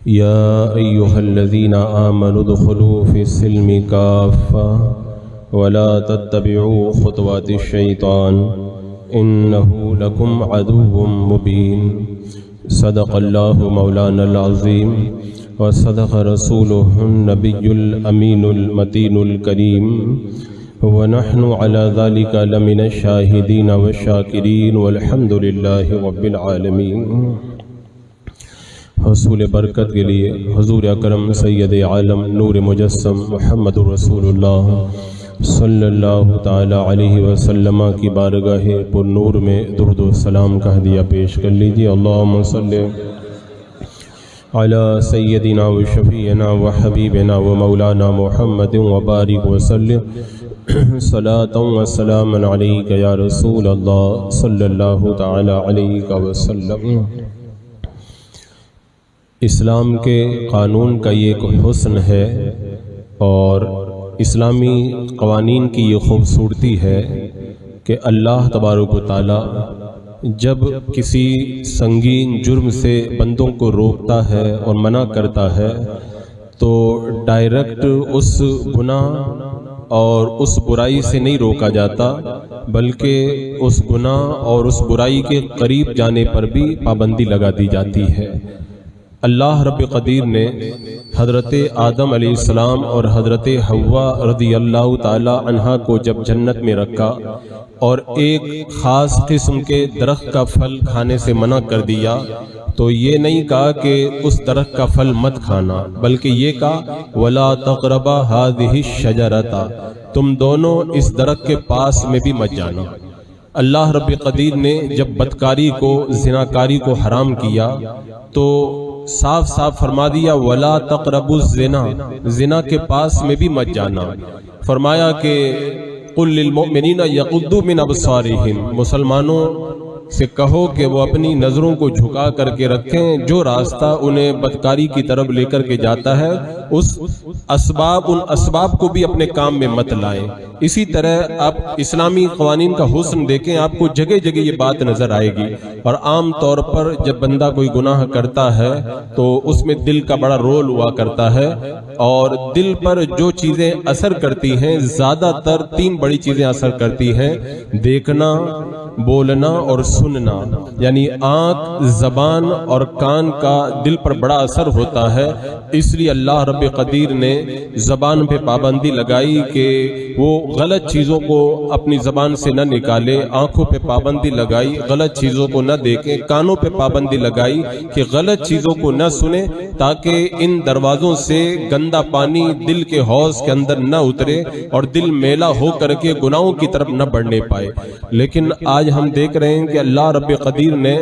يا أيها الذين آمنوا ادخلوا في السلم كافة ولا تتبعوا خطوات الشيطان إنه لكم عدو مبين. صدق الله مولانا العظيم وصدق رسوله النبي الأمين المتين الكريم ونحن على ذلك لمن الشاهدين والشاكرين والحمد لله رب العالمين. حصول برکت کے لیے حضور اکرم سید عالم نور مجسم محمد رسول اللہ صلی اللہ تعالی علیہ وسلم کی بارگاہ پر نور میں درود و سلام کا ہدیہ پیش کر لیجیے. اللہم صلی علی سیدنا و شفیعنا و حبیبنا و مولانا محمد وبارک وسلم صلاۃ و سلام علیک یا رسول اللہ صلی اللہ تعالی علیہ وسلم. اسلام کے قانون کا یہ ایک حسن ہے اور اسلامی قوانین کی یہ خوبصورتی ہے کہ اللہ تبارک و تعالی جب کسی سنگین جرم سے بندوں کو روکتا ہے اور منع کرتا ہے تو ڈائریکٹ اس گناہ اور اس برائی سے نہیں روکا جاتا بلکہ اس گناہ اور اس برائی کے قریب جانے پر بھی پابندی لگا دی جاتی ہے. اللہ رب قدیر نے حضرت آدم علیہ السلام اور حضرت حوا رضی اللہ تعالی عنہا کو جب جنت میں رکھا اور ایک خاص قسم کے درخت کا پھل کھانے سے منع کر دیا تو یہ نہیں کہا کہ اس درخت کا پھل مت کھانا بلکہ یہ کہا وَلَا تَقْرَبَا هَذِهِ الشَّجَرَةَ تم دونوں اس درخت کے پاس میں بھی مت جانا. اللہ رب قدیر نے جب بدکاری کو زناکاری کو حرام کیا تو صاف صاف فرما دیا وَلَا تَقْرَبُوا الزِّنَا زنا کے پاس میں بھی مت جانا. فرمایا کہ قُلْ لِلْمُؤْمِنِينَ يَغُضُّوا مِنْ أَبْصَارِهِمْ مسلمانوں سے کہو کہ وہ اپنی نظروں کو جھکا کر کے رکھیں. جو راستہ انہیں بدکاری کی طرف لے کر کے جاتا ہے ان اسباب کو بھی اپنے کام میں مت لائیں. اسی طرح آپ اسلامی قوانین کا حسن دیکھیں آپ کو جگہ جگہ یہ بات نظر آئے گی. اور عام طور پر جب بندہ کوئی گناہ کرتا ہے تو اس میں دل کا بڑا رول ہوا کرتا ہے اور دل پر جو چیزیں اثر کرتی ہیں زیادہ تر 3 بڑی چیزیں اثر کرتی ہیں: دیکھنا، بولنا اور سننا. یعنی آنکھ، زبان اور کان کا دل پر بڑا اثر ہوتا ہے. اس لیے اللہ رب قدیر نے زبان پہ پابندی لگائی کہ وہ غلط چیزوں کو اپنی زبان سے نہ نکالے. آنکھوں پہ پابندی لگائی غلط چیزوں کو نہ دیکھیں. کانوں پہ پابندی لگائی کہ غلط چیزوں کو نہ سنیں تاکہ ان دروازوں سے گندا پانی دل کے حوض کے اندر نہ اترے اور دل میلا ہو کر کے گناہوں کی طرف نہ بڑھنے پائے. لیکن آج ہم دیکھ رہے ہیں کہ اللہ رب قدیر نے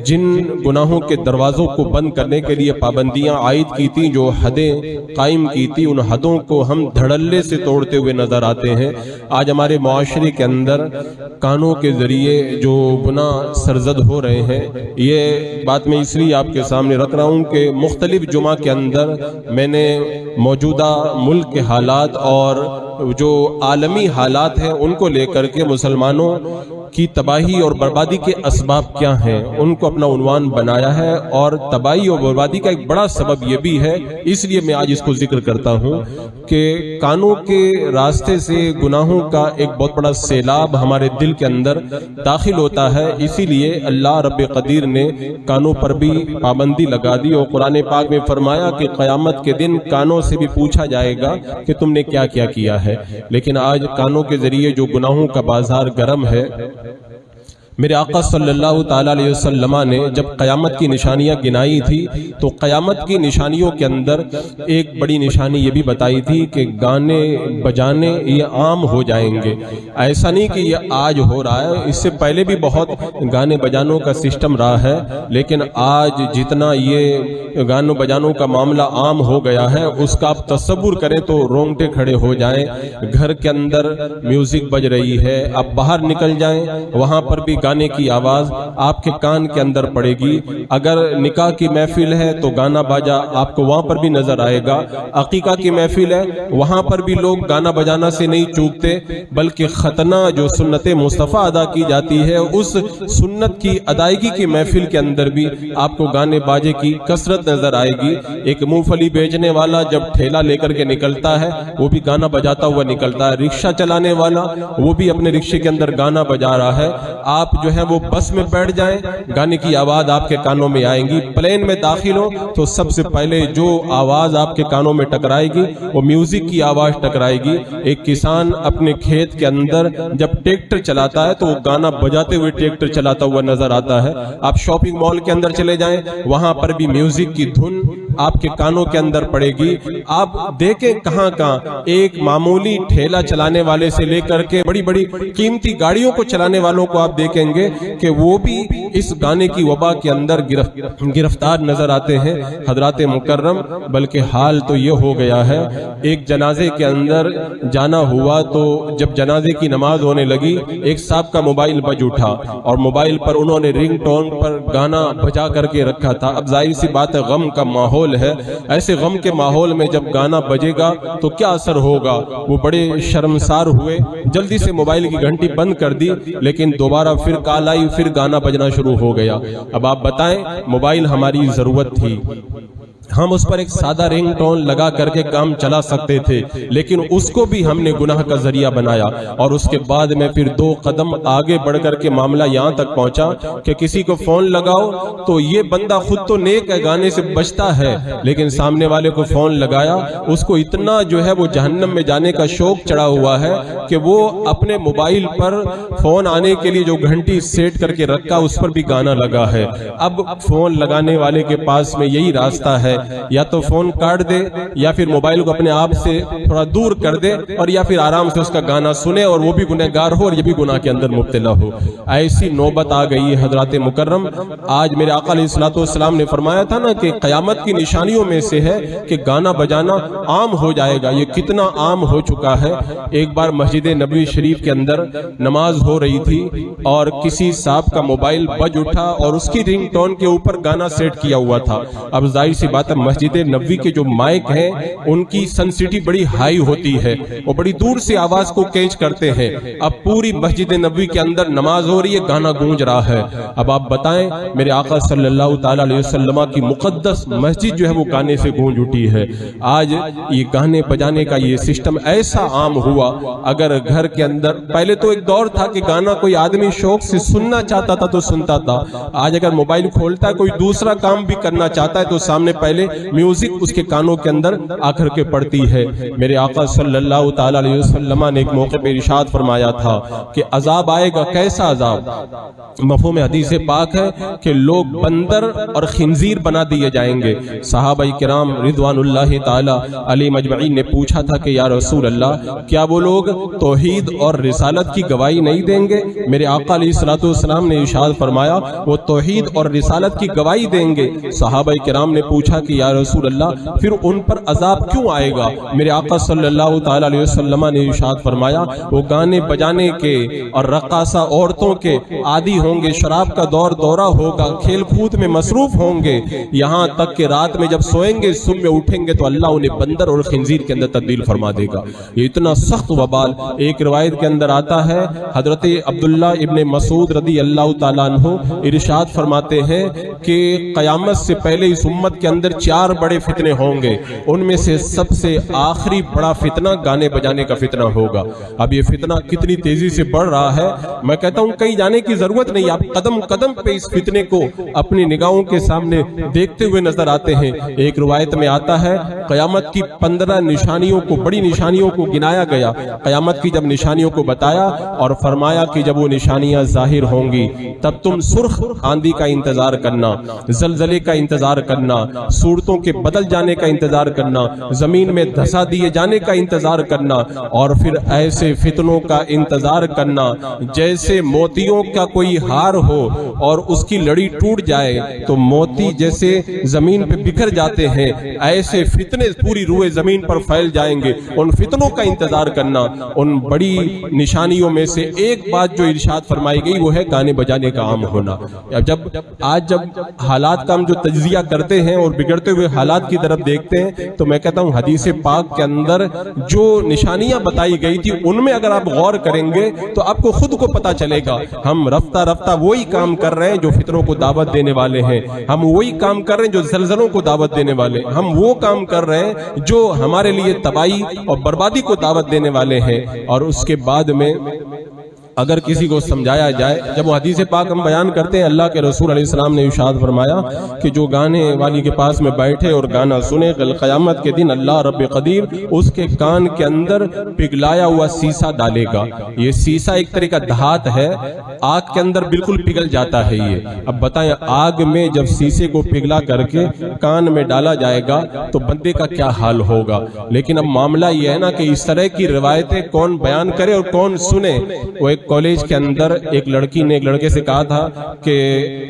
جن گناہوں کے دروازوں کو بند کرنے کے لیے پابندیاں عائد کی تھیں، جو حدیں قائم کی تھی، ان حدوں کو ہم دھڑلے سے توڑتے ہوئے نظر آتے ہیں. آج ہمارے معاشرے کے اندر کانوں کے ذریعے جو گناہ سرزد ہو رہے ہیں، یہ بات میں اس لیے آپ کے سامنے رکھ رہا ہوں کہ مختلف جمعہ کے اندر میں نے موجودہ ملک کے حالات اور جو عالمی حالات ہیں ان کو لے کر کے مسلمانوں کی تباہی اور بربادی کے اسباب کیا ہیں ان کو اپنا عنوان بنایا ہے. اور تباہی اور بربادی کا ایک بڑا سبب یہ بھی ہے، اس لیے میں آج اس کو ذکر کرتا ہوں کہ کانوں کے راستے سے گناہوں کا ایک بہت بڑا سیلاب ہمارے دل کے اندر داخل ہوتا ہے. اسی لیے اللہ رب قدیر نے کانوں پر بھی پابندی لگا دی اور قرآن پاک میں فرمایا کہ قیامت کے دن کانوں سے بھی پوچھا جائے گا کہ تم نے کیا کیا کیا ہے. لیکن آج کانوں کے ذریعے جو گناہوں کا بازار گرم ہے، میرے آقا صلی اللہ تعالیٰ علیہ وسلم نے جب قیامت کی نشانیاں گنائی تھی تو قیامت کی نشانیوں کے اندر ایک بڑی نشانی یہ بھی بتائی تھی کہ گانے بجانے یہ عام ہو جائیں گے. ایسا نہیں کہ یہ آج ہو رہا ہے، اس سے پہلے بھی بہت گانے بجانوں کا سسٹم رہا ہے، لیکن آج جتنا یہ گانوں بجانوں کا معاملہ عام ہو گیا ہے اس کا آپ تصور کریں تو رونگٹے کھڑے ہو جائیں. گھر کے اندر میوزک بج رہی ہے، آپ باہر نکل جائیں وہاں پر بھی گانے کی آواز آپ کے کان کے اندر پڑے گی۔ اگر نکاح کی محفل ہے تو گانا باجا آپ کو وہاں پر بھی نظر آئے گا۔ عقیقہ کی محفل ہے وہاں پر بھی لوگ گانا بجانا سے نہیں چوکتے، بلکہ ختنہ جو سنت مصطفیٰ ادا کی جاتی ہے اس سنت کی ادائیگی کی محفل کے اندر بھی آپ کو گانے باجے کی کثرت نظر آئے گی۔ ایک مونگ پھلی بیچنے والا جب ٹھیلا لے کر کے نکلتا ہے وہ بھی گانا بجاتا ہوا نکلتا ہے، رکشہ چلانے والا وہ بھی اپنے رکشے کے اندر گانا بجا رہا ہے۔ آپ جو ہے وہ بس میں بیٹھ جائیں، گانے کی آواز آپ کے کانوں میں آئیں گی۔ پلین میں داخل ہو تو سب سے پہلے جو آواز آپ کے کانوں میں ٹکرائے گی وہ میوزک کی آواز ٹکرائے گی۔ ایک کسان اپنے کھیت کے اندر جب ٹریکٹر چلاتا ہے تو وہ گانا بجاتے ہوئے ٹریکٹر چلاتا ہوا نظر آتا ہے۔ آپ شاپنگ مال کے اندر چلے جائیں وہاں پر بھی میوزک کی دھن آپ کے کانوں کے اندر پڑے گی۔ آپ دیکھیں کہاں کہاں ایک معمولی ٹھیلا چلانے والے سے لے کر کے بڑی بڑی قیمتی گاڑیوں کو چلانے والوں کو آپ دیکھیں گے کہ وہ بھی اس گانے کی وبا کے اندر گرفتار نظر آتے ہیں۔ حضرات مکرم، بلکہ حال تو یہ ہو گیا ہے، ایک جنازے کے اندر جانا ہوا تو جب جنازے کی نماز ہونے لگی ایک صاحب کا موبائل بج اٹھا اور موبائل پر انہوں نے رنگ ٹون پر گانا بجا کر کے رکھا تھا۔ اب ظاہر سی بات ہے غم کا ماحول ہے، ایسے غم کے ماحول میں جب گانا بجے گا تو کیا اثر ہوگا؟ وہ بڑے شرمسار ہوئے، جلدی سے موبائل کی گھنٹی بند کر دی، لیکن دوبارہ پھر کال آئی، پھر گانا بجنا شروع ہو گیا۔ اب آپ بتائیں موبائل ہماری ضرورت تھی، ہم اس پر ایک سادہ رنگ ٹون لگا کر کے کام چلا سکتے تھے، لیکن اس کو بھی ہم نے گناہ کا ذریعہ بنایا۔ اور اس کے بعد میں پھر 2 قدم آگے بڑھ کر کے معاملہ یہاں تک پہنچا کہ کسی کو فون لگاؤ تو یہ بندہ خود تو نیک ہے، گانے سے بچتا ہے، لیکن سامنے والے کو فون لگایا اس کو اتنا جو ہے وہ جہنم میں جانے کا شوق چڑھا ہوا ہے کہ وہ اپنے موبائل پر فون آنے کے لیے جو گھنٹی سیٹ کر کے رکھا اس پر بھی گانا لگا ہے۔ اب فون لگانے والے کے پاس میں یہی راستہ ہے، یا تو فون کاٹ دے یا پھر موبائل کو اپنے آپ سے تھوڑا دور کر دے اور یا پھر آرام سے اس کا گانا سنے اور وہ بھی گنہگار ہو اور یہ بھی گناہ کے اندر مبتلا ہو۔ ایسی نوبت آ گئی ہے حضرات مکرم۔ آج میرے آقا علیہ الصلوۃ والسلام نے فرمایا تھا نا کہ قیامت کی نشانیوں میں سے ہے کہ گانا بجانا عام ہو جائے گا۔ یہ کتنا عام ہو چکا ہے۔ ایک بار مسجد نبوی شریف کے اندر نماز ہو رہی تھی اور کسی صاحب کا موبائل بج اٹھا اور اس کی رنگ ٹون کے اوپر گانا سیٹ کیا ہوا تھا۔ اب ظاہر سی بات ہے مسجد نبوی کے جو مائک ہیں ان کی سنسٹی بڑی ہائی ہوتی ہے، وہ بڑی دور سے آواز کو کیچ کرتے ہیں۔ اب پوری مسجد نبوی کے اندر نماز ہو رہی ہے، گانا گونج رہا ہے۔ اب آپ بتائیں میرے آقا صلی اللہ تعالی علیہ وسلم کی مقدس مسجد جو ہے وہ گانے سے گونج اٹھی ہے۔ آج یہ گانے بجانے کا یہ سسٹم ایسا عام ہوا، اگر گھر کے اندر پہلے تو ایک دور تھا کہ گانا کوئی آدمی شوق سے سننا چاہتا تھا تو سنتا تھا، آج اگر موبائل کھولتا ہے کوئی دوسرا کام بھی کرنا چاہتا ہے تو سامنے پہلے میوزک اس کے کانوں کے اندر آ کر کے پڑتی ہے۔ میرے آقا صلی اللہ تعالی علیہ وسلم نے ایک موقع پہ ارشاد فرمایا تھا کہ عذاب آئے گا۔ کیسا عذاب؟ مفہوم حدیث پاک ہے کہ لوگ بندر اور خنزیر بنا دیے جائیں گے۔ صحابہ کرام رضوان اللہ تعالی علیہ مجمعین نے پوچھا تھا کہ یا رسول اللہ کیا وہ لوگ توحید اور رسالت کی گواہی نہیں دیں گے؟ میرے آقا علیہ الصلوۃ والسلام نے ارشاد فرمایا وہ توحید اور رسالت کی گواہی دیں گے۔ صحابہ کرام نے پوچھا کہ یا رسول اللہ پھر ان پر عذاب کیوں آئے گا؟ میرے آقا صلی اللہ تعالی علیہ وسلم نے ارشاد فرمایا وہ گانے بجانے کے اور رقاصہ عورتوں کے عادی ہوں گے، شراب کا دور دورہ ہوگا، کھیل کود میں مصروف ہوں گے، یہاں تک کہ رات میں جب سوئیں گے صبح میں اٹھیں گے تو اللہ انہیں بندر اور خنزیر کے اندر تبدیل فرما دے گا۔ یہ اتنا سخت وبال۔ ایک روایت کے اندر آتا ہے حضرت عبداللہ ابن مسعود رضی اللہ تعالیٰ عنہ ارشاد فرماتے ہیں کہ قیامت سے پہلے اس امت کے اندر 4 بڑے فتنے ہوں گے، ان میں سے سب سے آخری بڑا فتنہ گانے بجانے کا فتنہ ہوگا۔ اب یہ فتنہ کتنی تیزی سے بڑھ رہا ہے میں کہتا ہوں کہیں جانے کی ضرورت نہیں، آپ قدم قدم پہ اس فتنے کو اپنی نگاہوں کے سامنے دیکھتے ہوئے نظر آتے ہیں۔ ایک روایت میں آتا ہے قیامت کی 15 نشانیوں کو، بڑی نشانیوں کو گنایا گیا۔ قیامت کی جب نشانیوں کو بتایا اور فرمایا کہ جب وہ نشانیاں ظاہر ہوں گی تب تم سرخ آندھی کا انتظار کرنا، زلزلے کا انتظار کرنا، صورتوں کے بدل جانے کا انتظار کرنا، زمین میں دھسا دیے جانے کا انتظار کرنا، اور پھر ایسے فتنوں کا انتظار کرنا جیسے موتیوں کا کوئی ہار ہو اور اس کی لڑی ٹوٹ جائے تو موتی جیسے زمین پہ بکھر جاتے ہیں، ایسے فتنے پوری روئے زمین پر پھیل جائیں گے۔ ان فتنوں کا انتظار کرنا۔ ان بڑی نشانیوں میں سے ایک بات جو ارشاد فرمائی گئی وہ ہے گانے بجانے کا عام ہونا۔ جب حالات کا ہم جو تجزیہ کرتے ہیں اور بگڑتے ہوئے حالات کی طرف دیکھتے ہیں تو میں کہتا ہوں حدیث پاک کے اندر جو نشانیاں بتائی گئی تھی ان میں اگر آپ غور کریں گے تو آپ کو خود کو پتا چلے گا ہم رفتہ رفتہ وہی کام کر رہے ہیں جو فتنوں کو دعوت دینے والے ہیں، ہم وہی کام کر رہے ہیں جو زلزلوں کو دعوت دینے والے ہیں، ہم وہ کام کر رہے ہیں جو ہمارے لیے تباہی اور بربادی کو دعوت دینے والے ہیں۔ اور اس کے بعد میں اگر کسی کو سمجھایا جائے، جب وہ حدیث پاک ہم بیان کرتے ہیں، اللہ کے رسول علیہ السلام نے ارشاد فرمایا کہ جو گانے والی کے پاس میں بیٹھے اور گانا سنے، کل قیامت کے دن اللہ رب قدیر اس کے کان کے اندر پگھلایا ہوا سیسا ڈالے گا۔ یہ سیسا ایک طرح کا دھات ہے، آگ کے اندر بالکل پگھل جاتا ہے یہ۔ اب بتائیں آگ میں جب سیسے کو پگھلا کر کے کان میں ڈالا جائے گا تو بندے کا کیا حال ہوگا۔ لیکن اب معاملہ یہ ہے نا کہ اس طرح کی روایتیں کون بیان کرے اور کون سنے۔ وہ ایک کالج کے اندر ایک لڑکی نے ایک لڑکے سے کہا تھا کہ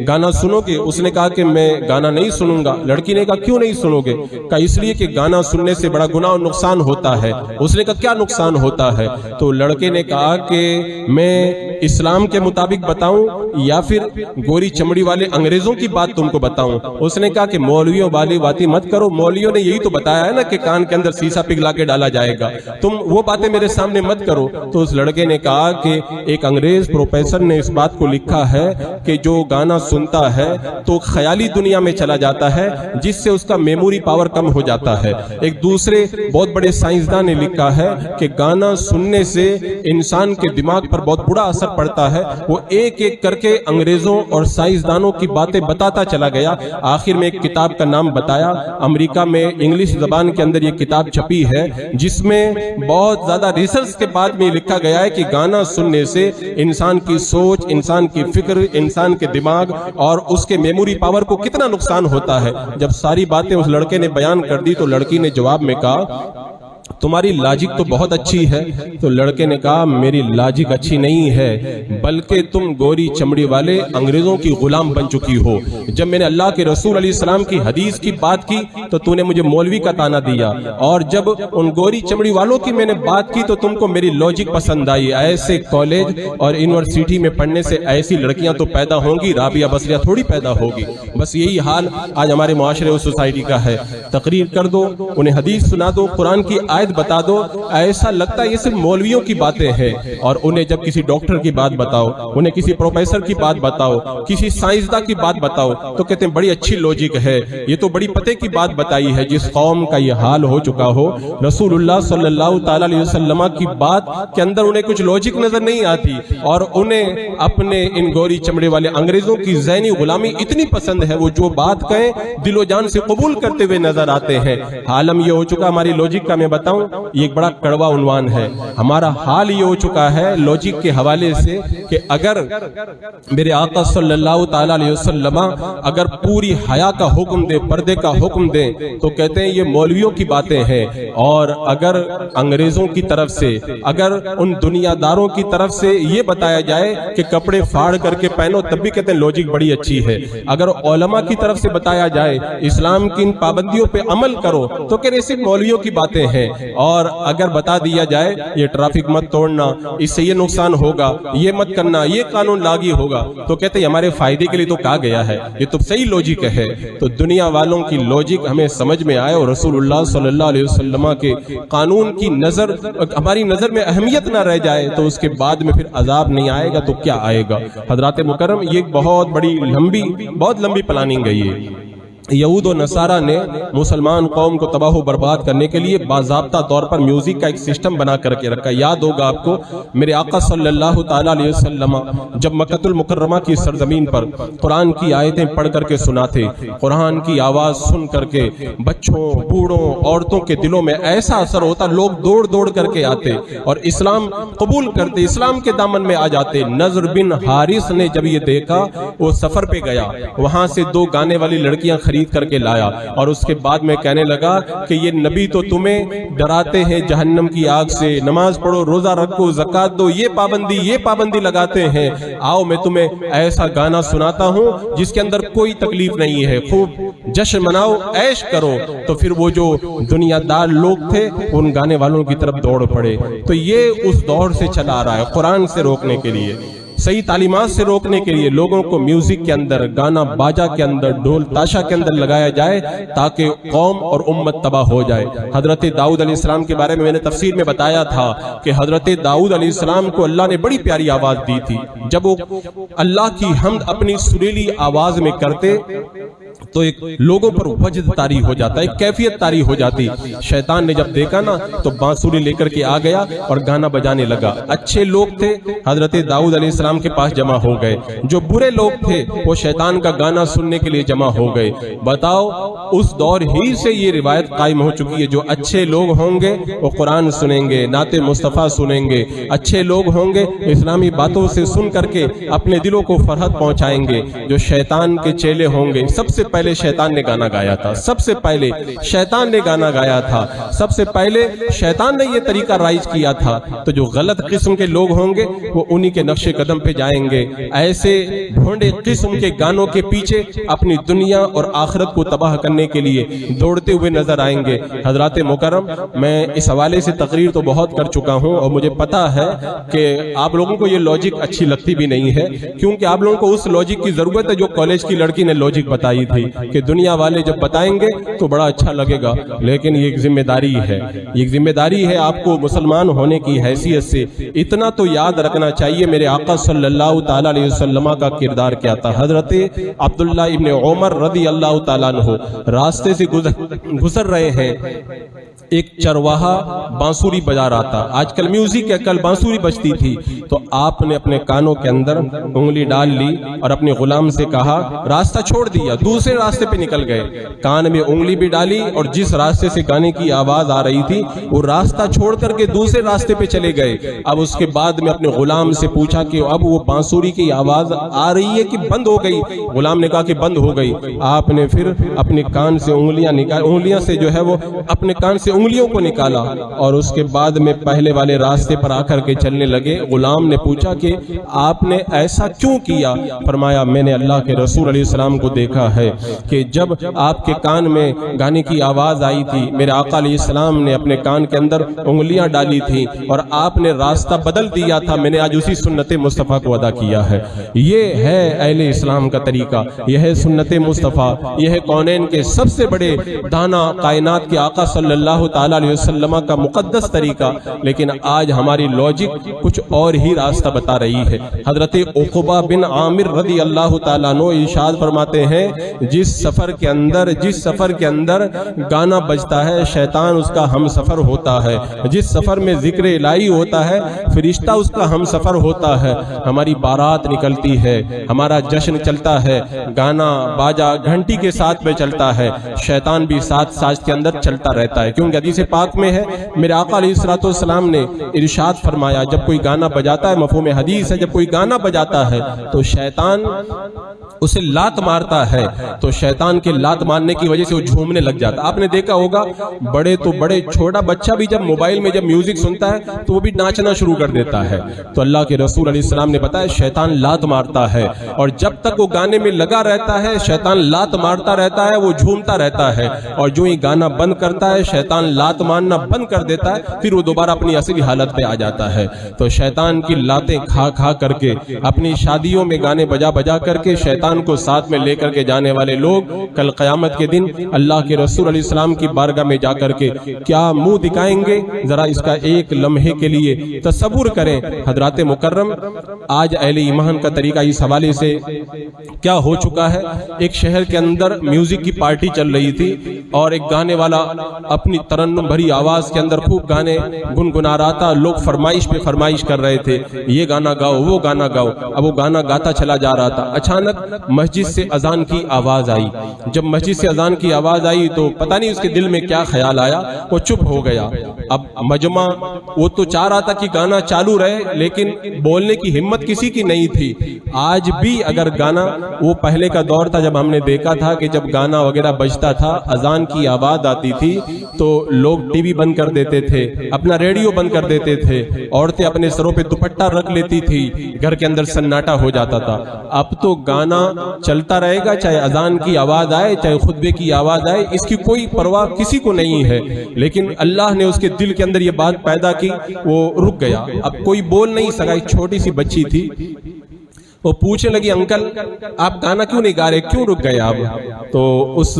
گانا سنو گے؟ اس نے کہا کہ میں گانا نہیں سنوں گا۔ لڑکی نے کہا کیوں نہیں سنو گے؟ کہا اس لیے کہ گانا سننے سے بڑا گناہ اور نقصان ہوتا ہے۔ اس نے کہا کیا نقصان ہوتا ہے؟ تو لڑکے نے کہا کہ میں اسلام کے مطابق بتاؤں یا پھر گوری چمڑی والے انگریزوں کی بات تم کو بتاؤں؟ اس نے کہا کہ مولویوں والی باتیں مت کرو، مولویوں نے یہی تو بتایا ہے نا کہ کان کے اندر سیسا پگھلا کے ڈالا جائے گا، تم وہ باتیں میرے سامنے مت کرو۔ تو اس لڑکے نے کہا کہ ایک انگریز پروفیسر نے اس بات کو لکھا ہے کہ جو گانا سنتا ہے تو خیالی دنیا میں چلا جاتا ہے جس سے اس کا میموری پاور کم ہو جاتا ہے۔ ایک دوسرے بہت بڑے سائنسدان نے لکھا ہے کہ گانا سننے سے انسان کے دماغ پر بہت برا اثر پڑتا ہے۔ وہ ایک ایک کر کے انگریزوں اور سائنسدانوں کی باتیں بتاتا چلا گیا، آخر میں ایک کتاب کا نام بتایا۔ امریکہ میں انگلش زبان کے اندر یہ کتاب چھپی ہے جس میں بہت زیادہ ریسرچ کے بعد میں لکھا گیا ہے کہ گانا سننے سے انسان کی سوچ، انسان کی فکر، انسان کے دماغ اور اس کے میموری پاور کو کتنا نقصان ہوتا ہے۔ جب ساری باتیں اس لڑکے نے بیان کر دی تو لڑکی نے جواب میں کہا تمہاری لاجک تو بہت اچھی ہے۔ تو لڑکے نے کہا میری لاجک اچھی نہیں ہے بلکہ تم گوری چمڑی والے انگریزوں کی غلام بن چکی ہو۔ جب میں نے اللہ کے رسول علیہ السلام کی حدیث کی بات کی تو تو نے مجھے مولوی کا طعنہ دیا، اور جب ان گوری چمڑی والوں کی میں نے بات کی تو تم کو میری لاجک پسند آئی۔ ایسے کالج اور یونیورسٹی میں پڑھنے سے ایسی لڑکیاں تو پیدا ہوں گی، رابعہ بصریہ تھوڑی پیدا ہوگی۔ بس یہی حال آج ہمارے معاشرے اور سوسائٹی کا ہے۔ تقریر کر دو، انہیں حدیث سنا دو، قرآن کی آیت بتا دو، ایسا لگتا ہے یہ صرف مولویوں کی باتیں ہیں۔ اور انہیں جب کسی ڈاکٹر کی بات بتاؤ، انہیں کسی پروفیسر کی بات بتاؤ، کسی سائنسداں کی بات بتاؤ تو کہتے ہیں بڑی اچھی لوجک ہے، یہ تو بڑی پتے کی بات بتائی ہے۔ جس قوم کا یہ حال ہو چکا ہو، رسول اللہ صلی اللہ تعالی علیہ وسلم کی بات کے اندر انہیں کچھ لوجک نظر نہیں آتی، اور انہیں اپنے ان گوری چمڑے والے انگریزوں کی ذہنی غلامی اتنی پسند ہے، وہ جو بات کہیں دل و جان سے قبول کرتے ہوئے نظر آتے ہیں۔ حالم یہ ہو چکا ہماری لوجک کا، میں بتاؤں یہ ایک بڑا کڑوا عنوان ہے، ہمارا حال یہ ہو چکا ہے لوجک کے حوالے سے کہ اگر میرے آقا صلی اللہ تعالی علیہ وسلم اگر پوری حیا کا حکم دے، پردے کا حکم دے تو کہتے ہیں یہ مولویوں کی باتیں ہیں، اور اگر انگریزوں کی طرف سے، اگر ان دنیا داروں کی طرف سے یہ بتایا جائے کہ کپڑے پھاڑ کر کے پہنو تب بھی کہتے ہیں لوجک بڑی اچھی ہے۔ اگر علماء کی طرف سے بتایا جائے اسلام کی ان پابندیوں پہ عمل کرو تو کہتے ہیں صرف مولویوں کی باتیں ہیں، اور اگر بتا دیا جائے یہ ٹریفک مت توڑنا، اس سے یہ نقصان ہوگا، یہ مت کرنا، یہ قانون لاگو ہوگا تو کہتے ہیں ہمارے فائدے کے لیے تو کہا گیا ہے، یہ تو صحیح لوجک ہے۔ تو دنیا والوں کی لوجک ہمیں سمجھ میں آئے اور رسول اللہ صلی اللہ علیہ وسلم کے قانون کی نظر ہماری نظر میں اہمیت نہ رہ جائے تو اس کے بعد میں پھر عذاب نہیں آئے گا تو کیا آئے گا؟ حضرات مکرم، یہ بہت بڑی بہت لمبی پلاننگ ہے۔ یہ یہود و نصارہ نے مسلمان قوم کو تباہ و برباد کرنے کے لیے باضابطہ طور پر میوزک کا ایک سسٹم بنا کر کے رکھا۔ یاد ہوگا آپ کو میرے آقا صلی اللہ تعالی علیہ وسلم جب مکہ المکرمہ کی سرزمین پر قرآن کی آیتیں پڑھ کر کے سناتے، قرآن کی آواز سن کر کے بچوں، بوڑھوں، عورتوں کے دلوں میں ایسا اثر ہوتا، لوگ دوڑ دوڑ کر کے آتے اور اسلام قبول کرتے، اسلام کے دامن میں آ جاتے۔ نضر بن حارث نے جب یہ دیکھا وہ سفر پہ گیا، وہاں سے 2 گانے والی لڑکیاں خرید کر کے لایا اور اس کے بعد میں کہنے لگا کہ یہ نبی تو تمہیں ڈراتے ہیں جہنم کی آگ سے، نماز پڑھو، روزہ رکھو، زکات دو، یہ پابندی لگاتے ہیں، آؤ میں تمہیں ایسا گانا سناتا ہوں جس کے اندر کوئی تکلیف نہیں ہے، خوب جشن مناؤ، عیش کرو۔ تو پھر وہ جو دنیا دار لوگ تھے ان گانے والوں کی طرف دوڑ پڑے۔ تو یہ اس دور سے چلا آ رہا ہے، قرآن سے روکنے کے لیے، صحیح تعلیمات سے روکنے کے لیے لوگوں کو میوزک کے اندر، گانا باجا کے اندر، ڈھول تاشا کے اندر لگایا جائے تاکہ قوم اور امت تباہ ہو جائے۔ حضرت داؤد علیہ السلام کے بارے میں نے تفسیر میں بتایا تھا کہ حضرت داؤد علیہ السلام کو اللہ نے بڑی پیاری آواز دی تھی، جب وہ اللہ کی حمد اپنی سریلی آواز میں کرتے تو ایک لوگوں پر وجد طاری ہو جاتا، ایک کیفیت طاری ہو جاتی۔ شیطان نے جب دیکھا نا تو بانسری لے کر کے آ گیا اور گانا بجانے لگا۔ اچھے لوگ تھے حضرت داؤد علیہ السلام کے پاس جمع ہو گئے، جو برے لوگ تھے وہ شیطان کا گانا سننے کے لیے جمع ہو گئے۔ بتاؤ اس دور ہی سے یہ روایت قائم ہو چکی ہے، جو اچھے لوگ ہوں گے وہ قرآن سنیں گے، نعت مصطفیٰ سنیں گے، اچھے لوگ ہوں گے اسلامی باتوں سے سن کر کے اپنے دلوں کو فرحت پہنچائیں گے۔ جو شیطان کے چیلے ہوں گے، سب سے پہلے شیطان نے گانا گایا تھا، سب سے پہلے شیطان نے گانا گایا تھا، سب سے پہلے شیطان نے یہ طریقہ رائج کیا تھا۔ تو جو غلط قسم کے لوگ ہوں گے وہ انہی کے نقش قدم پہ جائیں گے، ایسے بھونڈے قسم کے گانوں کے پیچھے اپنی دنیا اور آخرت کو تباہ کرنے کے لیے دوڑتے ہوئے نظر آئیں گے۔ حضرات مکرم، میں اس حوالے سے تقریر تو بہت کر چکا ہوں اور مجھے پتا ہے کہ آپ لوگوں کو یہ لوجک اچھی لگتی بھی نہیں ہے، کیونکہ آپ لوگوں کو اس لوجک کی ضرورت ہے جو کالج کی لڑکی نے لوجک بتائی تھی کہ دنیا والے جب بتائیں گے تو بڑا اچھا لگے گا، لیکن یہ ایک ذمہ داری ہے، یہ ذمہ داری ہے آپ کو مسلمان ہونے کی حیثیت سے۔ اتنا تو یاد رکھنا چاہیے میرے آقا صلی اللہ تعالیٰ علیہ وسلم کا کردار کیا تھا۔ حضرت عبداللہ ابن عمر رضی اللہ تعالیٰ عنہ راستے سے گزر رہے ہیں، ایک چرواہا بانسری بجا رہا تھا، آج کل میوزک ہے، کل بانسری بجتی تھی، تو آپ نے اپنے کانوں کے اندر انگلی ڈال لی اور اپنے غلام سے کہا، راستہ چھوڑ دیا، دوسرے راستے پہ نکل گئے، کان میں انگلی بھی ڈالی اور جس راستے سے گانے کی آواز آ رہی تھی وہ راستہ چھوڑ کر کے دوسرے راستے پہ چلے گئے۔ اب اس کے بعد میں اپنے غلام سے پوچھا کہ اب وہ بانسری کی آواز آ رہی ہے کہ بند ہو گئی؟ غلام نے کہا کہ بند ہو گئی۔ آپ نے پھر اپنے کان سے انگلیاں سے جو ہے وہ اپنے کان سے انگلیوں کو نکالا اور اس کے بعد میں پہلے والے راستے پر آ کر کے چلنے لگے۔ غلام نے پوچھا کہ آپ نے ایسا کیوں کیا؟ فرمایا، میں نے اللہ کے رسول علیہ السلام کو دیکھا ہے کہ جب آپ کے کان میں گانے کی آواز آئی تھی میرے آقا علیہ السلام نے اپنے کان کے اندر انگلیاں ڈالی تھی اور آپ نے راستہ بدل دیا تھا، میں نے آج اسی سنت مصطفیٰ کو ادا کیا ہے۔ یہ ہے اہل اسلام کا طریقہ، یہ ہے سنت مصطفیٰ، یہ ہے کونین کے سب سے بڑے دانا کائنات کے آقا صلی اللہ تعالیٰ علیہ وسلم کا مقدس طریقہ۔ لیکن آج ہماری لوجک کچھ اور ہی راستہ بتا رہی ہے۔ حضرت عقبہ بن عامر رضی اللہ تعالیٰ عنہ ارشاد فرماتے ہیں، جس سفر کے اندر گانا بجتا ہے شیطان اس کا ہم سفر ہوتا ہے، جس سفر میں ذکر الہی ہوتا ہے فرشتہ اس کا ہم سفر ہوتا ہے۔ ہماری بارات نکلتی ہے، ہمارا جشن چلتا ہے، گانا باجا گھنٹی کے ساتھ میں چلتا ہے، شیطان بھی ساتھ ساتھ کے اندر چلتا رہتا ہے، کیونکہ حدیث پاک میں ہے میرے آقا علیہ السلام نے ارشاد فرمایا، جب کوئی گانا بجاتا ہے، مفہوم حدیث ہے، جب کوئی گانا بجاتا ہے تو شیطان اسے لات مارتا ہے، تو شیطان کے لات مارنے کی وجہ سے وہ جھومنے لگ جاتا ہے۔ آپ نے دیکھا ہوگا بڑے تو بڑے، چھوٹا بچہ بھی جب موبائل میں جب میوزک سنتا ہے تو وہ بھی ناچنا شروع کر دیتا ہے۔ تو اللہ کے رسول علیہ السلام نے بتایا شیطان لات مارتا ہے، اور جب تک وہ گانے میں لگا رہتا ہے شیطان لات مارتا رہتا ہے، وہ جھومتا رہتا ہے، اور جو ہی گانا بند کرتا ہے شیطان لات مارنا بند کر دیتا ہے، پھر وہ دوبارہ اپنی اصلی حالت پہ آ جاتا ہے۔ تو شیطان کی لاتیں کھا کھا کر کے، اپنی شادیوں میں گانے بجا بجا کر کے شیطان کو ساتھ میں لے کر کے جانے والے لوگ کل قیامت کے دن اللہ کے رسول علیہ السلام کی بارگاہ میں جا کر کے کیا منہ دکھائیں گے؟ ذرا اس کا ایک لمحے کے لیے تصور کریں۔ حضرات مکرم، آج اہل ایمان کا طریقہ اس حوالے سے کیا ہو چکا ہے؟ ایک شہر کے اندر میوزک کی پارٹی چل رہی تھی اور ایک گانے والا اپنی ترنم بھری آواز کے اندر خوب گانے گنگنا رہا تھا، لوگ فرمائش پہ فرمائش کر رہے تھے، یہ گانا گاؤ، وہ گانا گاؤ۔ اب وہ گانا گاتا چلا جا رہا تھا، اچانک مسجد سے اذان کی آواز آئی۔ جب مسجد سے اذان کی آواز آئی تو پتہ نہیں اس کے دل میں کیا خیال آیا، وہ چپ ہو گیا۔ اب مجمع وہ تو چاہ رہا تھا کہ گانا چالو رہے، لیکن بولنے کی ہمت کسی کی نہیں تھی۔ آج بھی اگر گانا، وہ پہلے کا دور تھا جب ہم نے دیکھا تھا کہ جب گانا وغیرہ بجتا تھا، اذان کی آواز آتی تھی تو لوگ ٹی وی بند کر دیتے تھے، اپنا ریڈیو بند کر دیتے تھے، عورتیں اپنے سروں پہ دوپٹہ رکھ لیتی تھی، گھر کے اندر سناٹا ہو جاتا تھا۔ اب تو گانا چلتا رہے گا، چاہے اذان کی آواز آئے، چاہے خطبے کی آواز آئے، اس کی کوئی پرواہ کسی کو نہیں ہے۔ لیکن اللہ نے اس کے دل کے اندر یہ بات پیدا کی، وہ رک گیا، اب کوئی بول نہیں سکا۔ ایک چھوٹی سی بچی تھی، وہ پوچھنے لگی انکل آپ گانا کیوں نہیں گا رہے، کیوں رک گئے آپ؟ تو اس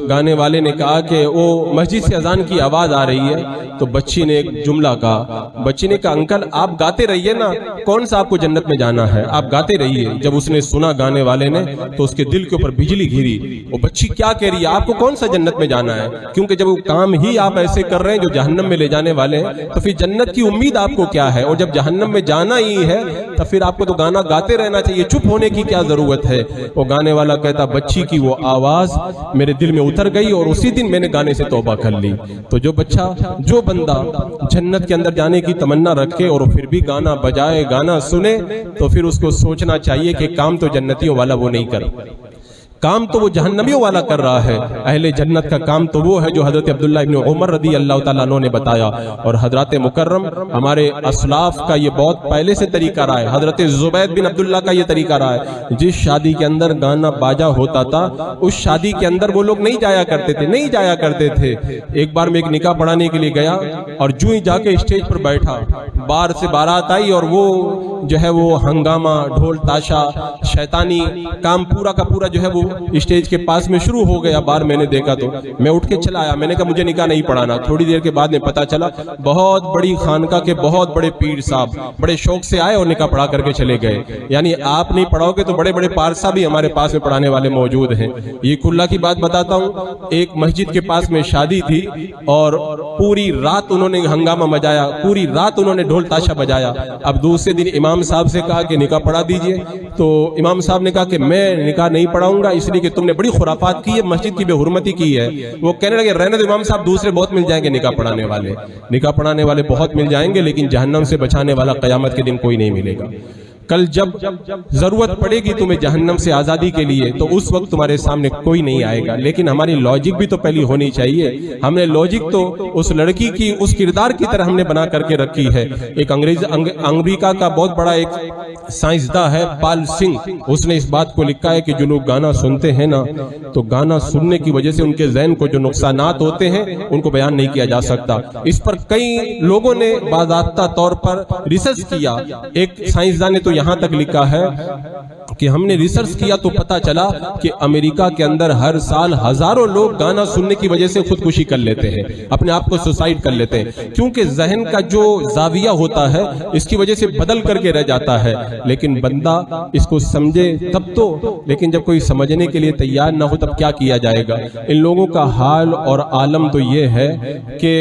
گانے والے نے کہا کہ وہ مسجد سے اذان کی آواز آ رہی ہے۔ تو بچی نے ایک جملہ کہا، بچی نے کہا انکل آپ گاتے رہیے نا، کون سا آپ کو جنت میں جانا ہے، آپ گاتے رہیے۔ جب اس نے سنا گانے والے نے تو اس کے دل کے اوپر بجلی گری، وہ بچی کیا کہہ رہی ہے، آپ کو کون سا جنت میں جانا ہے؟ کیونکہ جب وہ کام ہی آپ ایسے کر رہے ہیں جو جہنم میں لے جانے والے ہیں، تو پھر جنت کی امید آپ کو کیا ہے؟ اور جب جہنم میں جانا ہی ہے تو پھر آپ کو تو گانا گاتے رہنا چاہیے، چپ ہونے کی کیا ضرورت ہے؟ وہ گانے والا کہتا بچی کی وہ آواز میرے دل میں اتر گئی اور اسی دن میں نے گانے سے توبہ کر لی۔ تو جو بچہ، جو بندہ جنت کے اندر جانے کی تمنا رکھے اور پھر بھی گانا بجائے، گانا سنے، تو پھر اس کو سوچنا چاہیے کہ کام تو جنتیوں والا وہ نہیں کر، کام تو وہ جہنمیوں والا کر رہا ہے۔ اہل جنت کا کام تو وہ ہے جو حضرت عبداللہ ابن عمر رضی اللہ تعالیٰ عنہ نے بتایا، اور حضرات مکرم ہمارے اسلاف کا یہ بہت پہلے سے طریقہ رہا ہے۔ حضرت زبید بن عبداللہ کا یہ طریقہ رہا ہے، جس شادی کے اندر گانا باجا ہوتا تھا اس شادی کے اندر وہ لوگ نہیں جایا کرتے تھے۔ ایک بار میں ایک نکاح پڑھانے کے لیے گیا اور جو ہی جا کے اسٹیج پر بیٹھا، بار سے بارات آئی اور وہ جو ہے وہ ہنگامہ، ڈھول تاشا، شیطانی کام پورا کا پورا جو ہے وہ اسٹیج کے پاس میں شروع ہو گیا۔ بار میں نے دیکھا تو میں اٹھ کے چلا آیا، میں نے کہا مجھے نکاح نہیں پڑھانا۔ تھوڑی دیر کے بعد میں پتا چلا بہت بڑی خانقاہ کے بہت بڑے پیر صاحب بڑے شوق سے آئے اور نکاح پڑھا کر کے چلے گئے۔ یعنی آپ نہیں پڑھاؤ گے تو بڑے بڑے پارسا بھی ہمارے پاس میں پڑھانے والے موجود ہیں۔ یہ کھلا کی بات بتاتا ہوں، ایک مسجد کے پاس میں شادی تھی اور پوری رات انہوں نے ہنگامہ مچایا، پوری رات انہوں نے ڈھول تاشا بجایا۔ اب دوسرے دن امام صاحب سے کہا کہ نکاح پڑھا دیجئے، تو امام صاحب نے کہا کہ میں نکاح نہیں پڑھاؤں گا، اس لیے کہ تم نے بڑی خرافات کی ہے، مسجد کی بے حرمتی کی ہے۔ وہ کہنے لگے رہنے دو امام صاحب، دوسرے بہت مل جائیں گے نکاح پڑھانے والے بہت مل جائیں گے، لیکن جہنم سے بچانے والا قیامت کے دن کوئی نہیں ملے گا۔ کل جب ضرورت پڑے گی تمہیں جہنم سے آزادی کے لیے تو اس وقت تمہارے سامنے کوئی نہیں آئے گا، لیکن ہماری لاجک بھی تو پہلی ہونی چاہیے۔ ہم نے لاجک تو اس لڑکی کی اس کردار کی طرح ہم نے بنا کر کے رکھی ہے۔ ایک امریکہ کا بہت بڑا ایک سائنسداں ہے پال سنگھ، اس نے اس بات کو لکھا ہے کہ جو لوگ گانا سنتے ہیں نا، تو گانا سننے کی وجہ سے ان کے ذہن کو جو نقصانات ہوتے ہیں ان کو بیان نہیں کیا جا سکتا۔ اس پر کئی لوگوں نے باضابطہ طور پر ریسرچ کیا۔ ایک سائنسداں نے تو یہاں تک لکھا ہے کہ ہم نے ریسرچ کیا تو پتا چلا کہ امریکہ کے اندر ہر سال ہزاروں لوگ گانا سننے کی وجہ سے خودکشی کر لیتے ہیں، اپنے آپ کو سوسائڈ کر لیتے ہیں، کیونکہ ذہن کا جو زاویہ ہوتا ہے اس کی وجہ سے بدل کر کے رہ جاتا ہے۔ لیکن بندہ اس کو سمجھے تب تو، لیکن جب کوئی سمجھنے کے لیے تیار نہ ہو تب کیا کیا جائے گا؟ ان لوگوں کا حال اور عالم تو یہ ہے کہ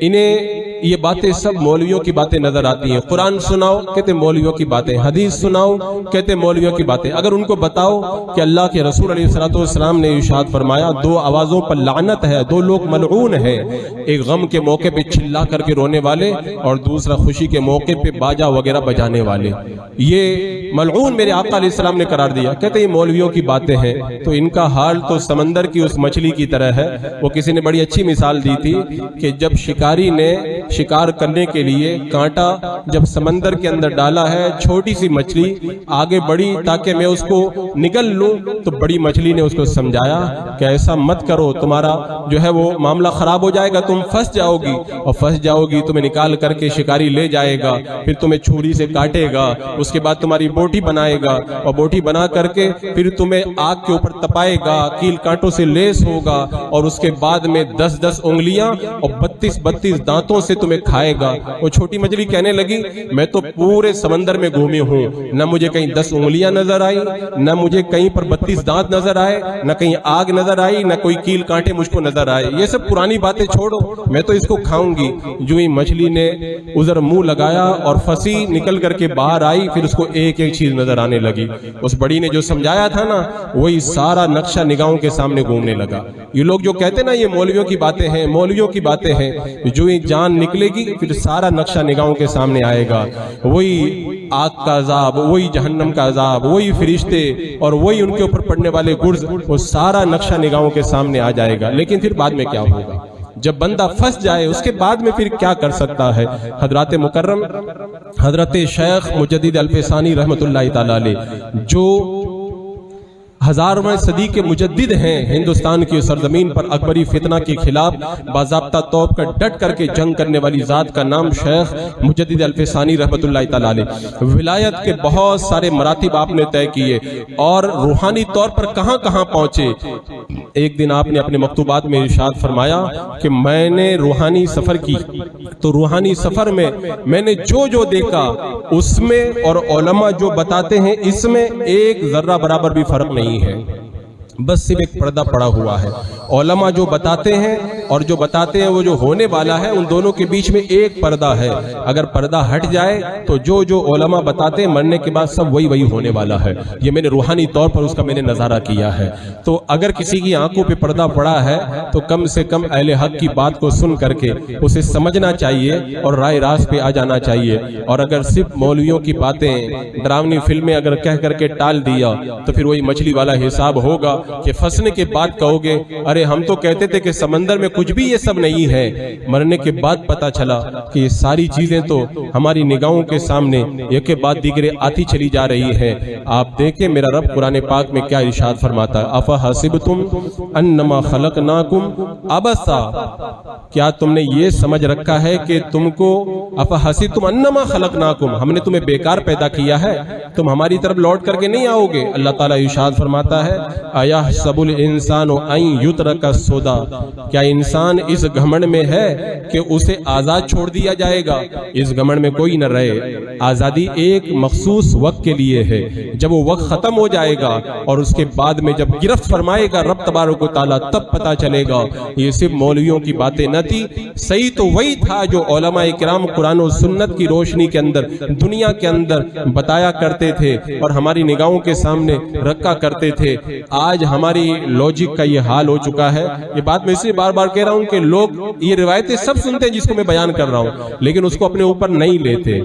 انہیں یہ باتیں سب مولویوں کی باتیں نظر آتی ہیں۔ قرآن سناؤ کہتے مولویوں کی باتیں، حدیث سناؤ کہتے مولویوں کی باتیں۔ اگر ان کو بتاؤ کہ اللہ کے رسول علیہ السلام نے ارشاد فرمایا دو آوازوں پر لعنت ہے، دو لوگ ملعون ہیں، ایک غم کے موقع پہ چلا کر کے رونے والے اور دوسرا خوشی کے موقع پہ باجا وغیرہ بجانے والے، یہ ملعون میرے آقا علیہ السلام نے قرار دیا۔ کہتے یہ مولویوں کی باتیں ہیں، تو ان کا حال تو سمندر کی اس مچھلی کی طرح ہے۔ وہ کسی نے بڑی اچھی مثال دی تھی کہ جب شکاری نے شکار کرنے کے لیے کانٹا جب سمندر کے اندر ڈالا ہے، چھوٹی سی مچھلی آگے بڑھی تاکہ میں اس کو نگل لوں، تو بڑی مچھلی نے اس کو سمجھایا کہ ایسا مت کرو، تمہارا جو ہے وہ معاملہ خراب ہو جائے گا، تم پھنس جاؤ گی، اور پھنس جاؤ گی تمہیں نکال کر کے شکاری لے جائے گا، پھر تمہیں چھری سے کاٹے گا، اس کے بعد تمہاری بوٹی بنائے گا، اور بوٹی بنا کر کے پھر تمہیں آگ کے اوپر تپائے گا، کیل کانٹوں سے لیس ہوگا، اور اس کے بعد میں 10 انگلیاں اور 32 دانتوں سے تمہیں کھائے گا۔ وہ چھوٹی مچھلی کہنے لگی میں تو پورے سمندر میں گھومی ہوں، نہ مجھے کہیں 10 انگلیاں نظر آئی، نہ مجھے کہیں پر 32 دانت نظر آئے، نہ کہیں آگ نظر آئی، نہ کوئی کیل کانٹے مجھ کو نظر آئے، یہ سب پرانی باتیں چھوڑو، میں تو اس کو کھاؤں گی۔ جو ہی مچھلی نے ادھر منہ لگایا اور پھنسی نکل کر کے باہر آئی، پھر اس کو ایک ایک چیز نظر آنے لگی۔ اس بڑی نے جو سمجھایا تھا نا، وہی سارا نقشہ نگاہوں کے سامنے گھومنے لگا۔ یہ لوگ جو کہتے ہیں نا یہ مولویوں کی باتیں ہیں، مولویوں کی باتیں ہیں، جو ہی جان نکلے گی پھر سارا نقشہ نگاہوں کے سامنے آئے گا، وہی آگ کا عذاب، وہی جہنم کا عذاب، وہی فرشتے اور وہی ان کے اوپر پڑنے والے گرز، وہ سارا نقشہ نگاہوں کے سامنے آ جائے گا۔ لیکن پھر بعد میں کیا ہوگا؟ جب بندہ پھنس جائے اس کے بعد میں پھر کیا کر سکتا ہے؟ حضرات مکرم حضرت شیخ مجدد الفسانی رحمۃ اللہ تعالی علیہ، جو 1000ویں صدی کے مجدد ہیں، ہندوستان کی سرزمین پر اکبری فتنہ کے خلاف باضابطہ طور پر ڈٹ کر کے جنگ کرنے والی ذات کا نام شیخ مجدد الفسانی رحمۃ اللہ تعالی علیہ۔ ولایت کے بہت سارے مراتب آپ نے طے کیے اور روحانی طور پر کہاں کہاں پہنچے۔ ایک دن آپ نے اپنے مکتوبات میں ارشاد فرمایا کہ میں نے روحانی سفر کی تو روحانی سفر میں میں نے جو جو دیکھا اس میں اور علماء جو بتاتے ہیں اس میں ایک ذرہ برابر بھی فرق نہیں ہے، بس صرف ایک پردہ پڑا ہوا ہے۔ علماء جو بتاتے ہیں اور جو بتاتے ہیں وہ جو ہونے والا ہے، ان دونوں کے بیچ میں ایک پردہ ہے۔ اگر پردہ ہٹ جائے تو جو علماء بتاتے ہیں مرنے کے بعد سب وہی ہونے والا ہے۔ یہ میں نے روحانی طور پر اس کا میں نے نظارہ کیا ہے۔ تو اگر کسی کی آنکھوں پہ پردہ پڑا ہے تو کم سے کم اہل حق کی بات کو سن کر کے اسے سمجھنا چاہیے اور رائے راست پہ آ جانا چاہیے۔ اور اگر صرف مولویوں کی باتیں، ڈراؤنی فلمیں اگر کہہ کر کے ٹال دیا تو پھر وہی مچھلی والا حساب ہوگا کہ پھنسنے کے بعد کہو گے ارے ہم تو کہتے تھے کہ سمندر میں کچھ بھی یہ سب نہیں ہے، مرنے کے بعد پتا چلا کہ یہ ساری چیزیں تو ہماری نگاہوں کے سامنے ایک کے بعد دیگرے آتی چلی جا رہی ہیں۔ آپ دیکھیں میرا رب قرآن پاک میں کیا ارشاد فرماتا ہے، افحسبتم انما خلقناکم عبثا، کیا تم نے یہ سمجھ رکھا ہے کہ تم کو افحسبتم انما خلقناکم، ہم نے تمہیں بیکار پیدا کیا ہے، تم ہماری طرف لوٹ کر کے نہیں آؤ گے۔ اللہ تعالیٰ ارشاد فرماتا ہے ایحسب الانسان ان یترک سدی، کیا انسان اس گھمنڈ میں ہے کہ اسے آزاد چھوڑ دیا جائے گا؟ اس گھمنڈ میں کوئی نہ رہے۔ آزادی ایک مخصوص وقت کے لیے ہے، جب وہ وقت ختم ہو جائے گا اور اس کے بعد میں جب گرفت فرمائے گا رب تبارک و تعالیٰ تب پتا چلے گا یہ صرف مولویوں کی باتیں نہ تھی، صحیح تو وہی تھا جو علماء کرام قرآن و سنت کی روشنی کے اندر دنیا کے اندر بتایا کرتے تھے اور ہماری نگاہوں کے سامنے رکھا کرتے تھے۔ آج ہماری لوجک کا یہ حال ہو چکا ہے۔ یہ بات میں اس لیے بار بار کہہ رہا ہوں کہ لوگ یہ روایتیں سب سنتے ہیں جس کو میں بیان کر رہا ہوں، لیکن اس کو اپنے اوپر نہیں لیتے۔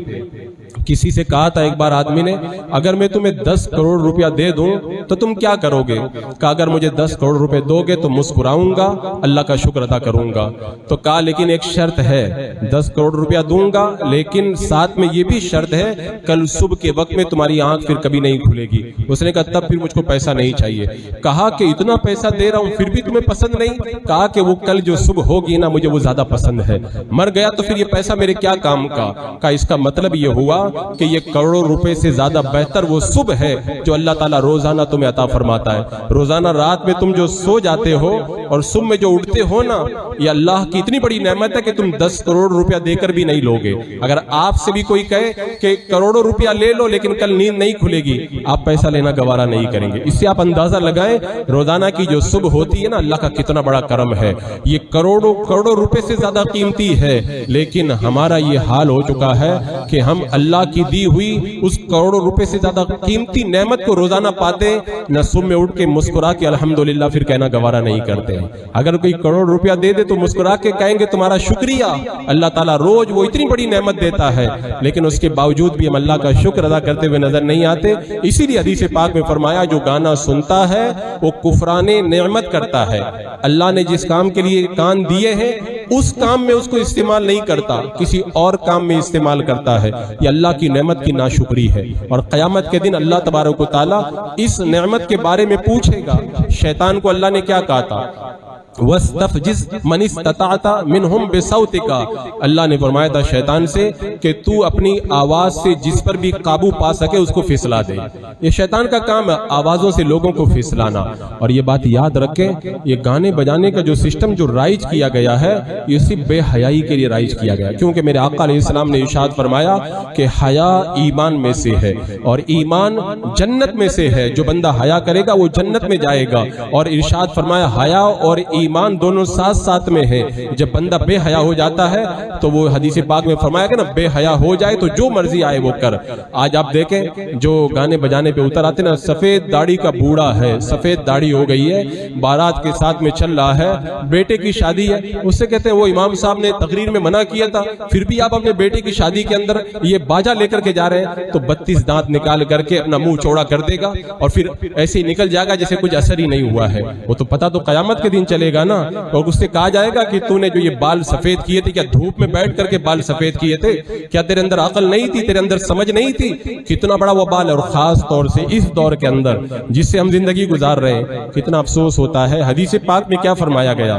کسی سے کہا تھا ایک بار آدمی نے، اگر میں تمہیں 10 کروڑ روپیہ دے دوں تو تم کیا کرو گے؟ کہا اگر مجھے 10 کروڑ روپے دو گے تو مسکراؤں گا، اللہ کا شکر ادا کروں گا۔ تو کہا لیکن ایک شرط ہے، 10 کروڑ روپیہ دوں گا لیکن ساتھ میں یہ بھی شرط ہے کل صبح کے وقت میں تمہاری آنکھ پھر کبھی نہیں کھلے گی۔ اس نے کہا تب پھر مجھ کو پیسہ نہیں چاہیے۔ کہا کہ اتنا پیسہ دے رہا ہوں پھر بھی تمہیں پسند نہیں؟ کہا کہ وہ کل جو صبح ہوگی نا مجھے وہ زیادہ پسند ہے، مر گیا تو پھر یہ پیسہ میرے کیا کام کا؟ کہا اس کا مطلب یہ ہوا کہ یہ کروڑوں روپے سے زیادہ بہتر وہ صبح ہے جو اللہ تعالیٰ روزانہ تمہیں عطا فرماتا ہے۔ روزانہ رات میں تم جو سو جاتے ہو اور صبح میں جو اٹھتے ہو نا، یہ اللہ کی اتنی بڑی نعمت ہے کہ تم 10 کروڑ روپیہ دے کر بھی نہیں لوگے۔ اگر آپ سے بھی کوئی کہے کہ کروڑوں روپیہ لے لو لیکن کل نیند نہیں کھلے گی، آپ پیسہ لینا گوارا نہیں کریں گے۔ اس سے آپ اندازہ لگائیں روزانہ کی جو صبح ہوتی ہے نا، اللہ کا کتنا بڑا کرم ہے۔ یہ کروڑوں روپے سے زیادہ قیمتی ہے، لیکن ہمارا یہ حال ہو چکا ہے کہ ہم اللہ کی دی ہوئی اس کروڑوں روپے سے زیادہ قیمتی نعمت کو روزانہ پاتے، نہ صبح میں اٹھ کے مسکرا کے الحمدللہ پھر کہنا گوارا نہیں کرتے ہیں۔ اگر کوئی کروڑ روپیہ دے دے تو مسکرا کے کہیں گے تمہارا شکریہ، اللہ تعالیٰ روز وہ اتنی بڑی نعمت دیتا ہے، لیکن اس کے باوجود بھی ہم اللہ کا شکر ادا کرتے ہوئے نظر نہیں آتے۔ اسی لیے حدیث پاک میں فرمایا جو گانا سنتا ہے وہ کفران نعمت کرتا ہے۔ اللہ نے جس کام کے لیے کان دیے ہیں اس کام میں اس کو استعمال نہیں کرتا، کسی اور کام میں استعمال کرتا ہے۔ یہ اللہ کی نعمت کی ناشکری ہے، اور قیامت کے دن اللہ تبارک و تعالیٰ اس نعمت کے بارے میں پوچھے گا۔ شیطان کو اللہ نے کیا کہا تھا؟ وَاسْتَفْزِزْ مَنِ اسْتَطَعْتَ مِنْهُمْ بِصَوْتِكَ، اللہ نے فرمایا تھا شیطان سے کہ تو اپنی آواز سے جس پر بھی قابو پا سکے اس کو پھسلا دے۔ یہ شیطان کا کام ہے، آوازوں سے لوگوں کو پھسلانا۔ اور یہ بات یاد رکھیں، یہ گانے بجانے کا جو سسٹم جو رائج کیا گیا ہے یہ صرف بے حیائی کے لیے رائج کیا گیا، کیونکہ میرے آقا علیہ السلام نے ارشاد فرمایا کہ حیا ایمان میں سے ہے اور ایمان جنت میں سے ہے، جو بندہ حیا کرے گا وہ جنت میں جائے گا۔ اور ارشاد فرمایا حیا اور ایمان دونوں ساتھ ساتھ میں ہیں۔ جب بندہ بے حیا ہو جاتا ہے تو وہ حدیث پاک میں فرمایا کہ نا بے حیا ہو جائے تو جو مرضی آئے وہ کر۔ آج آپ دیکھیں جو گانے بجانے پہ اتر آتے نا، سفید داڑھی کا بوڑھا ہے، سفید داڑھی ہو گئی ہے، بارات کے ساتھ میں چل رہا ہے، بیٹے کی شادی ہے، اس سے کہتے ہیں وہ امام صاحب نے تقریر میں منع کیا تھا، پھر بھی آپ اپنے بیٹے کی شادی کے اندر یہ باجا لے کر کے جا رہے ہیں، تو 32 دانت نکال کر کے اپنا منہ چوڑا کر دے گا اور پھر ایسے ہی نکل جائے گا جیسے کچھ اثر ہی نہیں ہوا ہے۔ وہ تو پتہ تو قیامت کے دن چلے گا نا، اور اس سے کہا جائے گا کہ تو نے جو یہ بال سفید کیے تھے، کیا دھوپ میں بیٹھ کر کے بال سفید کیے تھے؟ کیا تیرے اندر عقل نہیں تھی، تیرے اندر سمجھ نہیں تھی؟ کتنا بڑا وہ بال، اور خاص طور سے اس دور کے اندر جس سے ہم زندگی گزار رہے ہیں، کتنا افسوس ہوتا ہے۔ حدیث پاک میں کیا فرمایا گیا؟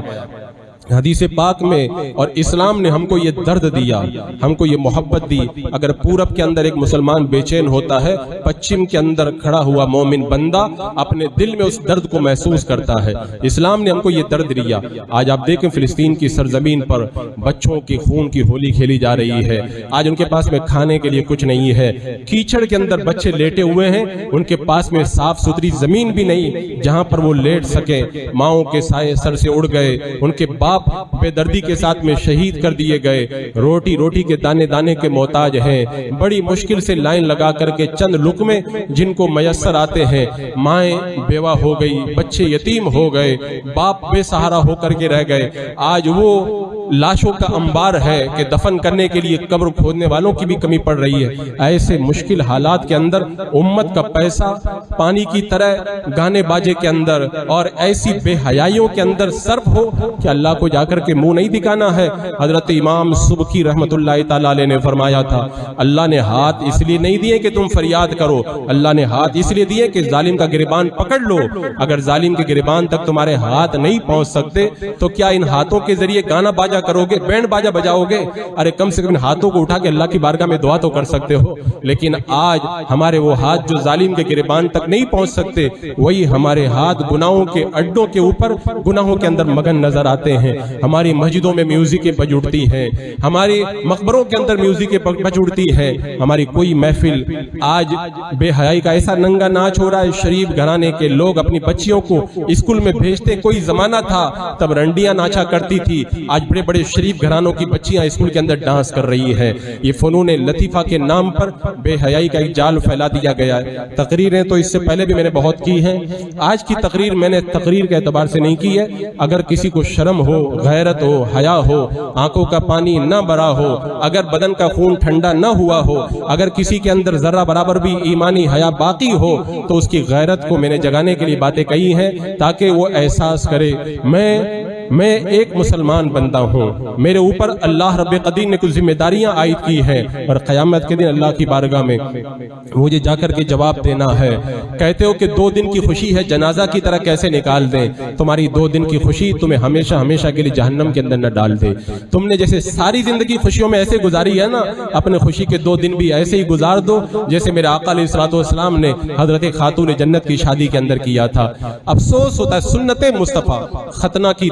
حدیث پاک میں اور اسلام نے ہم کو یہ درد دیا، ہم کو یہ محبت دی۔ اگر پورب کے اندر ایک مسلمان بے چین ہوتا ہے، پچھم کے اندر کھڑا ہوا مومن بندہ اپنے دل میں اس درد کو محسوس کرتا ہے۔ اسلام نے ہم کو یہ درد دیا۔ آج آپ دیکھیں فلسطین کی سرزمین پر بچوں کی خون کی ہولی کھیلی جا رہی ہے، آج ان کے پاس میں کھانے کے لیے کچھ نہیں ہے، کیچڑ کے اندر بچے لیٹے ہوئے ہیں، ان کے پاس میں صاف ستھری زمین بھی نہیں جہاں پر وہ لیٹ سکیں، ماؤں کے سائے سر سے اڑ گئے، ان کے باپ بے دردی کے ساتھ میں شہید کر دیے گئے، روٹی کے دانے دانے کے محتاج ہیں، بڑی مشکل سے لائن لگا کر کے چند لقمے جن کو میسر آتے ہیں، مائیں بیوہ ہو گئی، بچے یتیم ہو گئے، باپ بے سہارا ہو کر کے رہ گئے۔ آج وہ لاشوں کا انبار ہے کہ دفن کرنے کے لیے قبر کھودنے والوں کی بھی کمی پڑ رہی ہے۔ ایسے مشکل حالات کے اندر امت کا پیسہ پانی کی طرح گانے باجے کے اندر اور ایسی بے حیائیوں کے اندر صرف ہو کہ اللہ کو جا کر کے منہ نہیں دکھانا ہے۔ حضرت امام سبکی رحمت اللہ تعالیٰ علیہ نے فرمایا تھا، اللہ نے ہاتھ اس لیے نہیں دیے کہ تم فریاد کرو، اللہ نے ہاتھ اس لیے دیے کہ ظالم کا گریبان پکڑ لو۔ اگر ظالم کے گریبان تک تمہارے ہاتھ نہیں پہنچ سکتے تو کیا ان ہاتھوں کے ذریعے گانا باجا کرو گے، بینڈ باجا بجاؤ گے؟ ارے کم سے کم ہاتھوں کو اٹھا کے اللہ کی بارگاہ میں دعا تو کر سکتے ہو۔ لیکن آج ہمارے وہ ہاتھ جو ظالم کے گریبان تک نہیں پہنچ سکتے، وہی ہمارے ہاتھ گناہوں کے اڈوں کے اوپر گناہوں کے اندر مگن نظر آتے ہیں۔ ہماری مسجدوں میں میوزک بج اٹھتی ہے، ہمارے مقبروں کے اندر میوزک بج اٹھتی ہے، ہماری کوئی محفل آج بے حیائی کا ایسا ننگا ناچ ہو رہا ہے۔ شریف گھرانے کے لوگ اپنی بچیوں کو اسکول میں بھیجتے، کوئی زمانہ تھا تب رنڈیاں ناچا کرتی تھی، آج بڑے بڑے شریف گھرانوں کی بچیاں اسکول کے اندر ڈانس کر رہی ہیں۔ یہ فنون لطیفہ کے نام پر بے حیائی کا ایک جال پھیلا دیا گیا ہے۔ تقریریں تو اس سے پہلے بھی میں نے بہت کی ہیں، آج کی تقریر میں نے تقریر کے اعتبار سے نہیں کی ہے۔ اگر کسی کو شرم ہو، غیرت ہو، حیا ہو، آنکھوں کا پانی نہ بڑا ہو، اگر بدن کا خون ٹھنڈا نہ ہوا ہو، اگر کسی کے اندر ذرہ برابر بھی ایمانی حیا باقی ہو، تو اس کی غیرت کو میں نے جگانے کے لیے باتیں کہی ہیں تاکہ وہ احساس کرے میں ایک مسلمان بندہ ہوں، میرے اوپر اللہ رب قدیر نے کچھ ذمہ داریاں عائد کی ہیں، اور قیامت کے دن اللہ کی بارگاہ میں مجھے جا کر کے جواب دینا ہے۔ کہتے ہو کہ 2 دن کی خوشی ہے، جنازہ کی طرح کیسے نکال دیں؟ تمہاری 2 دن کی خوشی تمہیں ہمیشہ ہمیشہ کے لیے جہنم کے اندر نہ ڈال دے۔ تم نے جیسے ساری زندگی خوشیوں میں ایسے گزاری ہے نا، اپنے خوشی کے 2 دن بھی ایسے ہی گزار دو جیسے میرے آقا علیہ الصلوۃ والسلام نے حضرت خاتون جنت کی شادی کے اندر کیا تھا۔ افسوس ہوتا ہے، سنت مصطفیٰ، ختنہ کی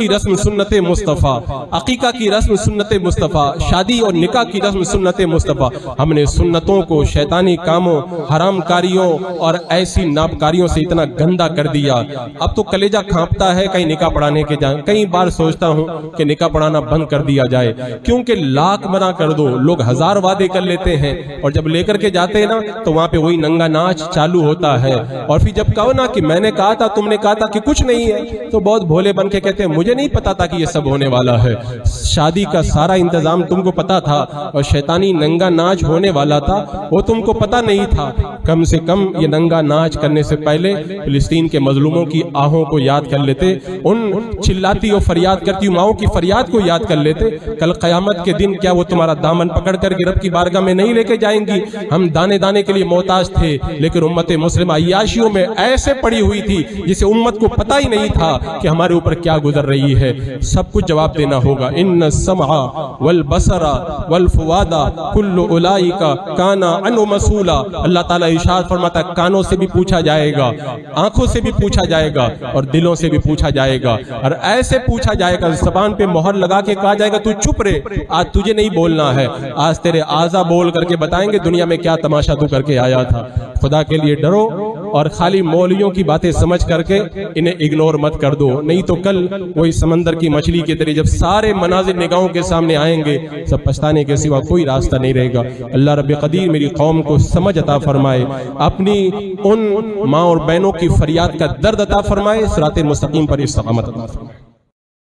رسم سنت مصطفیٰ، عقیقہ کی رسم سنت مصطفیٰ، شادی اور نکاح کی رسم سنت مصطفیٰ، ہم نے سنتوں کو شیطانی کاموں، حرام کاریوں اور ایسی نابکاریوں سے اتنا گندا کر دیا۔ اب تو کلیجہ کھانپتا ہے کہیں نکاح پڑھانے کے جائیں، کئی بار سوچتا ہوں کہ نکاح پڑھانا بند کر دیا جائے، کیونکہ لاکھ منع کر دو، لوگ 1000 وعدے کر لیتے ہیں، اور جب لے کر کے جاتے ہیں نا تو وہاں پہ وہی ننگا ناچ چالو ہوتا ہے۔ اور پھر جب کہو نا کہ میں نے کہا تھا، تم نے کہا تھا کہ کچھ نہیں ہے، تو بہت بھولے بن کے کہتے ہیں مجھے نہیں پتا تھا کہ یہ سب ہونے والا ہے۔ شادی کا سارا انتظام تم کو پتا تھا، اور شیطانی ننگا ناچ ہونے والا تھا وہ تم کو پتا نہیں تھا۔ کم سے کم یہ ننگا ناچ کرنے سے پہلے فلسطین کے مظلوموں کی آہوں کو یاد کر لیتے، ان چلاتی اور فریاد کرتی ماؤں کی فریاد کو یاد کر لیتے۔ کل قیامت کے دن کیا وہ تمہارا دامن پکڑ کر کے رب کی بارگاہ میں نہیں لے کے جائیں گی؟ ہم دانے دانے کے لیے محتاج تھے، لیکن امت مسلمہ عیاشیوں میں ایسے پڑی ہوئی تھی جسے امت کو پتہ ہی نہیں تھا کہ ہمارے اوپر کیا گزر رہی ہے۔ سب کچھ جواب دینا ہوگا۔ ان السمع والبصر والفؤاد کل اولئک کان عنہ مسئولا، اللہ تعالیٰ ارشاد فرماتا ہے کانوں سے بھی پوچھا جائے گا، آنکھوں سے بھی پوچھا جائے گا، اور دلوں سے بھی پوچھا جائے گا، اور ایسے پوچھا جائے گا، زبان پہ مہر لگا کے کہا جائے گا تو چپ رہے، آج تجھے نہیں بولنا ہے، آج تیرے اعضا بول کر کے بتائیں گے دنیا میں کیا تماشا تو کر کے آیا تھا۔ خدا کے لیے ڈرو، اور خالی مولویوں کی باتیں سمجھ کر کے انہیں اگنور مت کر دو، نہیں تو کل وہی سمندر کی مچھلی کے طرح جب سارے مناظر نگاہوں کے سامنے آئیں گے سب پچھتانے کے سوا کوئی راستہ نہیں رہے گا۔ اللہ رب قدیر میری قوم کو سمجھ عطا فرمائے، اپنی ان ماں اور بہنوں کی فریاد کا درد عطا فرمائے، صراط مستقیم پر استقامت عطا فرمائے۔